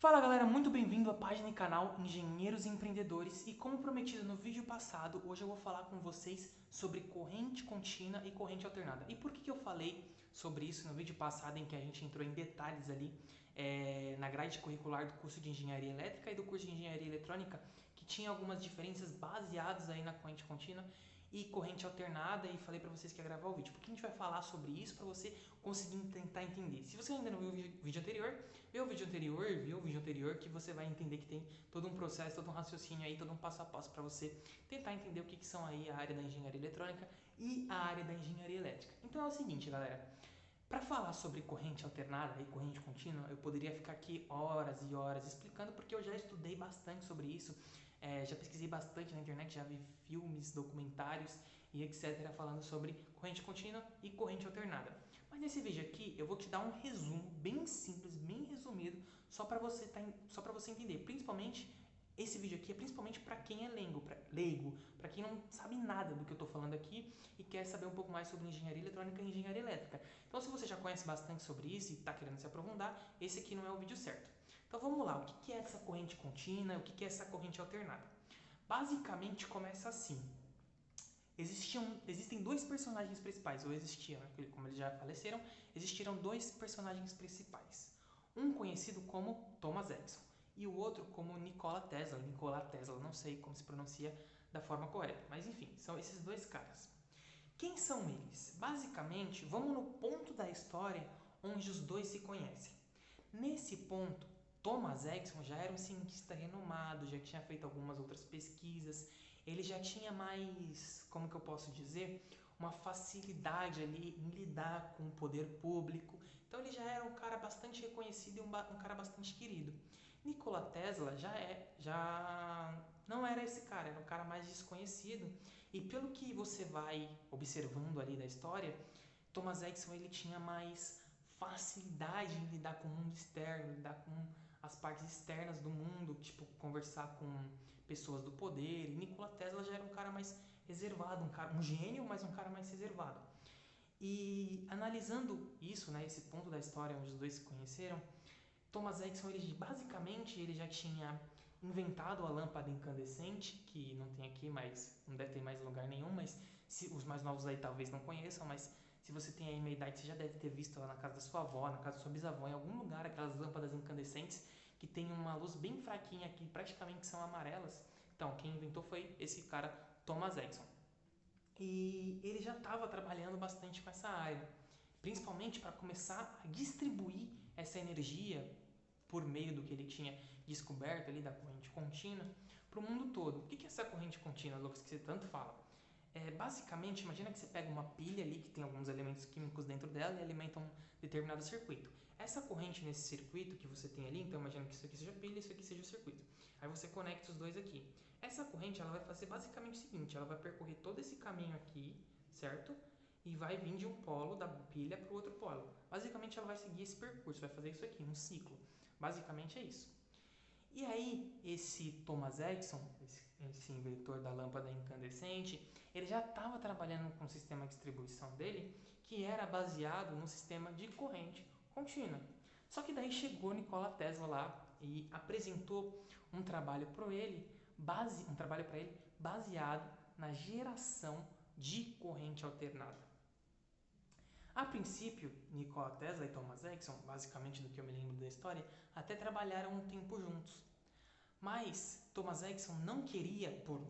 Fala galera, muito bem-vindo à página e canal Engenheiros e Empreendedores, e como prometido no vídeo passado, hoje eu vou falar com vocês sobre corrente contínua e corrente alternada. E por que eu falei sobre isso no vídeo passado, em que a gente entrou em detalhes ali na grade curricular do curso de Engenharia Elétrica e do curso de Engenharia Eletrônica, que tinha algumas diferenças baseadas aí na corrente contínua e corrente alternada, e falei para vocês que ia gravar o vídeo, porque a gente vai falar sobre isso para você conseguir tentar entender. Se você ainda não viu o vídeo anterior, vê o vídeo anterior que você vai entender que tem todo um processo, todo um raciocínio aí, todo um passo a passo para você tentar entender o que são aí a área da engenharia eletrônica e a área da engenharia elétrica. Então é o seguinte, galera, para falar sobre corrente alternada e corrente contínua, eu poderia ficar aqui horas e horas explicando, porque eu já estudei bastante sobre isso, já pesquisei bastante na internet, já vi filmes, documentários e etc. falando sobre corrente contínua e corrente alternada. Mas nesse vídeo aqui eu vou te dar um resumo bem simples, bem resumido, só para você entender. Principalmente, esse vídeo aqui é principalmente para quem é leigo, para quem não sabe nada do que eu estou falando aqui e quer saber um pouco mais sobre engenharia eletrônica e engenharia elétrica. Então, se você já conhece bastante sobre isso e está querendo se aprofundar, esse aqui não é o vídeo certo. Então, vamos lá. O que é essa corrente contínua? O que é essa corrente alternada? Basicamente, começa assim. Existem dois personagens principais, ou existiam, como eles já faleceram, existiram dois personagens principais. Um conhecido como Thomas Edison e o outro como Nikola Tesla. Não sei como se pronuncia da forma correta, mas enfim, são esses dois caras. Quem são eles? Basicamente, vamos no ponto da história onde os dois se conhecem. Nesse ponto, Thomas Edison já era um cientista renomado, já tinha feito algumas outras pesquisas, ele já tinha mais, como que eu posso dizer, uma facilidade ali em lidar com o poder público. Então ele já era um cara bastante reconhecido e um cara bastante querido. Nikola Tesla já não era esse cara, era um cara mais desconhecido. E pelo que você vai observando ali da história, Thomas Edison ele tinha mais facilidade em lidar com o mundo externo, lidar com as partes externas do mundo, tipo conversar com pessoas do poder. E Nikola Tesla já era um cara mais reservado, um gênio, mas um cara mais reservado. E analisando isso, né, esse ponto da história onde os dois se conheceram, Thomas Edison ele já tinha inventado a lâmpada incandescente, que não tem aqui, mas não deve ter mais lugar nenhum, mas os mais novos aí talvez não conheçam, mas se você tem aí meia idade, você já deve ter visto lá na casa da sua avó, na casa da sua bisavó, em algum lugar, aquelas lâmpadas incandescentes que tem uma luz bem fraquinha aqui, praticamente são amarelas. Então, quem inventou foi esse cara, Thomas Edison. E ele já estava trabalhando bastante com essa área, principalmente para começar a distribuir essa energia por meio do que ele tinha descoberto ali da corrente contínua para o mundo todo. O que é essa corrente contínua, Lucas, que você tanto fala? Basicamente, imagina que você pega uma pilha ali que tem alguns elementos químicos dentro dela e alimenta um determinado circuito. Essa corrente nesse circuito que você tem ali, então imagina que isso aqui seja a pilha e isso aqui seja o circuito. Aí você conecta os dois aqui. Essa corrente ela vai fazer basicamente o seguinte, ela vai percorrer todo esse caminho aqui, certo? E vai vir de um polo da pilha para o outro polo. Basicamente ela vai seguir esse percurso, vai fazer isso aqui, um ciclo. Basicamente é isso. E aí, esse Thomas Edison, esse inventor da lâmpada incandescente, ele já estava trabalhando com o sistema de distribuição dele, que era baseado no sistema de corrente contínua. Só que daí chegou Nikola Tesla lá e apresentou um trabalho para ele, baseado na geração de corrente alternada. A princípio, Nikola Tesla e Thomas Edison, basicamente do que eu me lembro da história, até trabalharam um tempo juntos. Mas Thomas Edison não queria, por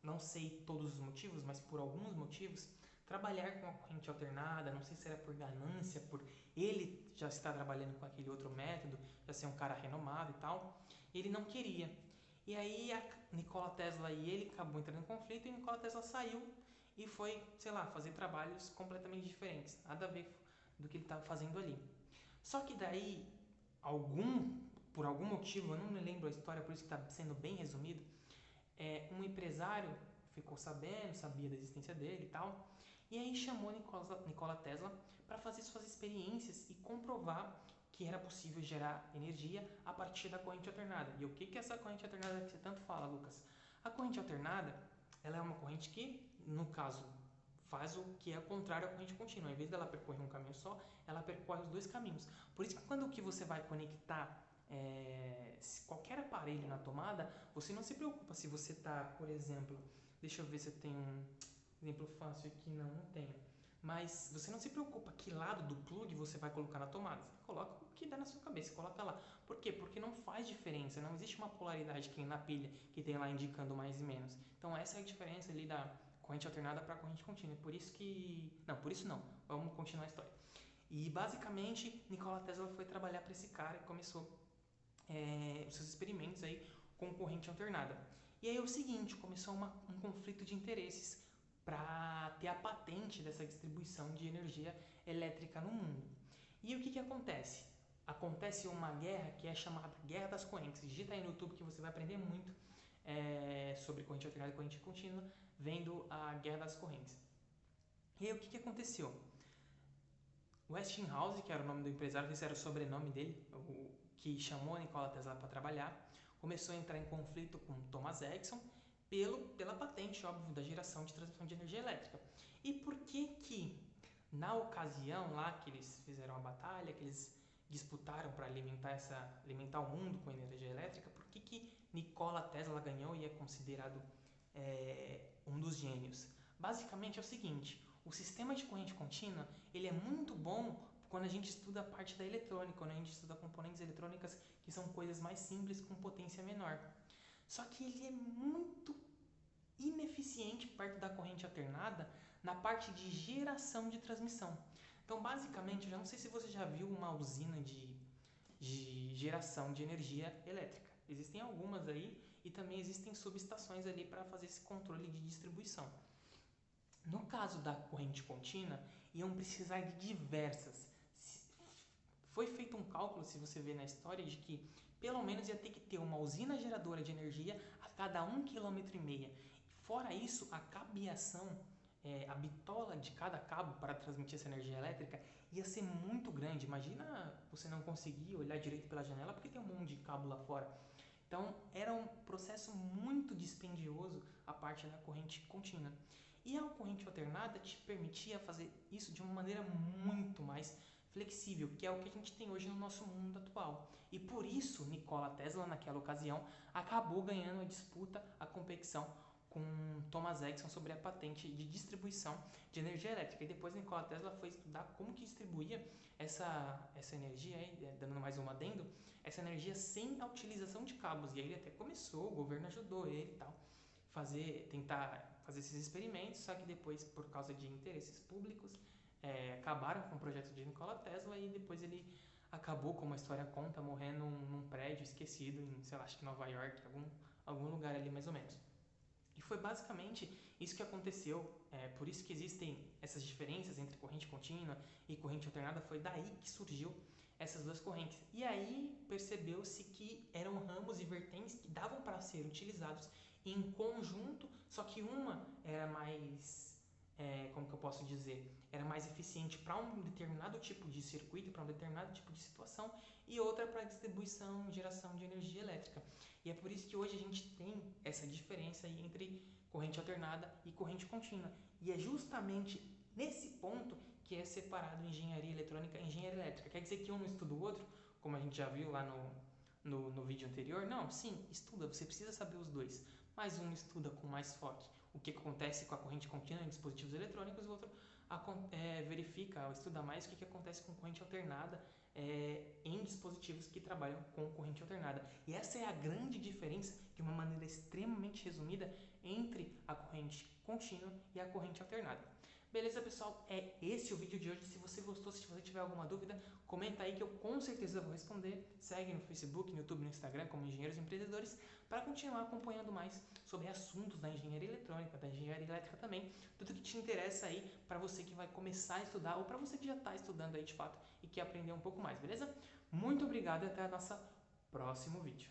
não sei todos os motivos, mas por alguns motivos, trabalhar com a corrente alternada. Não sei se era por ganância, por ele já estar trabalhando com aquele outro método, já ser um cara renomado e tal. Ele não queria. E aí a Nikola Tesla e ele acabou entrando em conflito e Nikola Tesla saiu e foi, sei lá, fazer trabalhos completamente diferentes, nada a ver do que ele estava fazendo ali. Só que daí, por algum motivo, eu não me lembro a história, por isso que está sendo bem resumido, um empresário ficou sabendo, sabia da existência dele e tal, e aí chamou Nikola Tesla para fazer suas experiências e comprovar que era possível gerar energia a partir da corrente alternada. E o que é essa corrente alternada que você tanto fala, Lucas? A corrente alternada, ela é uma corrente que, no caso, faz o que é o contrário à corrente contínua. Em vez dela percorrer um caminho só, ela percorre os dois caminhos. Por isso que quando que você vai conectar qualquer aparelho na tomada, você não se preocupa se você está, por exemplo, deixa eu ver se eu tenho um exemplo fácil aqui, não tenho. Mas você não se preocupa que lado do plug você vai colocar na tomada. Você coloca o que dá na sua cabeça, coloca lá. Por quê? Porque não faz diferença, não existe uma polaridade que nem na pilha, que tem lá indicando mais e menos. Então essa é a diferença ali da corrente alternada para a corrente contínua. Por isso que... Não, por isso não. Vamos continuar a história. E basicamente Nikola Tesla foi trabalhar para esse cara e começou os seus experimentos aí com corrente alternada. E aí é o seguinte, começou um conflito de interesses para ter a patente dessa distribuição de energia elétrica no mundo. E o que acontece? Acontece uma guerra que é chamada Guerra das Correntes. Digita aí no YouTube que você vai aprender muito sobre corrente alternada e corrente contínua, vendo a Guerra das Correntes. E aí o que aconteceu? Westinghouse, que era o nome do empresário, esse era o sobrenome dele, o que chamou a Nikola Tesla para trabalhar, começou a entrar em conflito com Thomas Edison pela patente, óbvio, da geração de transmissão de energia elétrica. E por que na ocasião lá que eles fizeram a batalha, que eles disputaram para alimentar o mundo com energia elétrica, por que Nikola Tesla ganhou e é considerado um dos gênios? Basicamente é o seguinte, o sistema de corrente contínua ele é muito bom quando a gente estuda a parte da eletrônica, quando a gente estuda componentes eletrônicas que são coisas mais simples com potência menor. Só que ele é muito ineficiente perto da corrente alternada na parte de geração de transmissão. Então, basicamente, eu já não sei se você já viu uma usina de geração de energia elétrica. Existem algumas aí e também existem subestações ali para fazer esse controle de distribuição. No caso da corrente contínua, iam precisar de diversas. Foi feito um cálculo, se você ver na história, de que pelo menos ia ter que ter uma usina geradora de energia a cada 1,5 km. Fora isso, a cabeação, a bitola de cada cabo para transmitir essa energia elétrica ia ser muito grande. Imagina você não conseguir olhar direito pela janela porque tem um monte de cabo lá fora. Então, era um processo muito dispendioso a parte da corrente contínua. E a corrente alternada te permitia fazer isso de uma maneira muito mais flexível, que é o que a gente tem hoje no nosso mundo atual. E por isso, Nikola Tesla, naquela ocasião, acabou ganhando a disputa, a competição com Thomas Edison sobre a patente de distribuição de energia elétrica. E depois Nikola Tesla foi estudar como que distribuía essa energia, dando mais um adendo, essa energia sem a utilização de cabos. E aí ele até começou, o governo ajudou ele e tal, tentar fazer esses experimentos, só que depois, por causa de interesses públicos, acabaram com o projeto de Nikola Tesla e depois ele acabou, como a história conta, morrendo num prédio esquecido em, sei lá, acho que Nova York, algum lugar ali mais ou menos. E foi basicamente isso que aconteceu, por isso que existem essas diferenças entre corrente contínua e corrente alternada, foi daí que surgiu essas duas correntes. E aí percebeu-se que eram ramos e vertentes que davam para ser utilizados em conjunto, só que uma era mais, como que eu posso dizer, era mais eficiente para um determinado tipo de circuito, para um determinado tipo de situação, e outra para distribuição e geração de energia elétrica. E é por isso que hoje a gente tem essa diferença aí entre corrente alternada e corrente contínua. E é justamente nesse ponto que é separado engenharia eletrônica e engenharia elétrica. Quer dizer que um não estuda o outro, como a gente já viu lá no vídeo anterior? Não, sim, estuda, você precisa saber os dois. Mas um estuda com mais foco o que acontece com a corrente contínua em dispositivos eletrônicos, o outro verifica, estuda mais o que acontece com corrente alternada em dispositivos que trabalham com corrente alternada. E essa é a grande diferença, de uma maneira extremamente resumida, entre a corrente contínua e a corrente alternada. Beleza, pessoal? É esse o vídeo de hoje. Se você gostou, se você tiver alguma dúvida, comenta aí que eu com certeza vou responder. Segue no Facebook, no YouTube, no Instagram como Engenheiros Empreendedores para continuar acompanhando mais sobre assuntos da engenharia eletrônica, da engenharia elétrica também, tudo que te interessa aí para você que vai começar a estudar ou para você que já está estudando aí de fato e quer aprender um pouco mais, beleza? Muito obrigado e até o nosso próximo vídeo.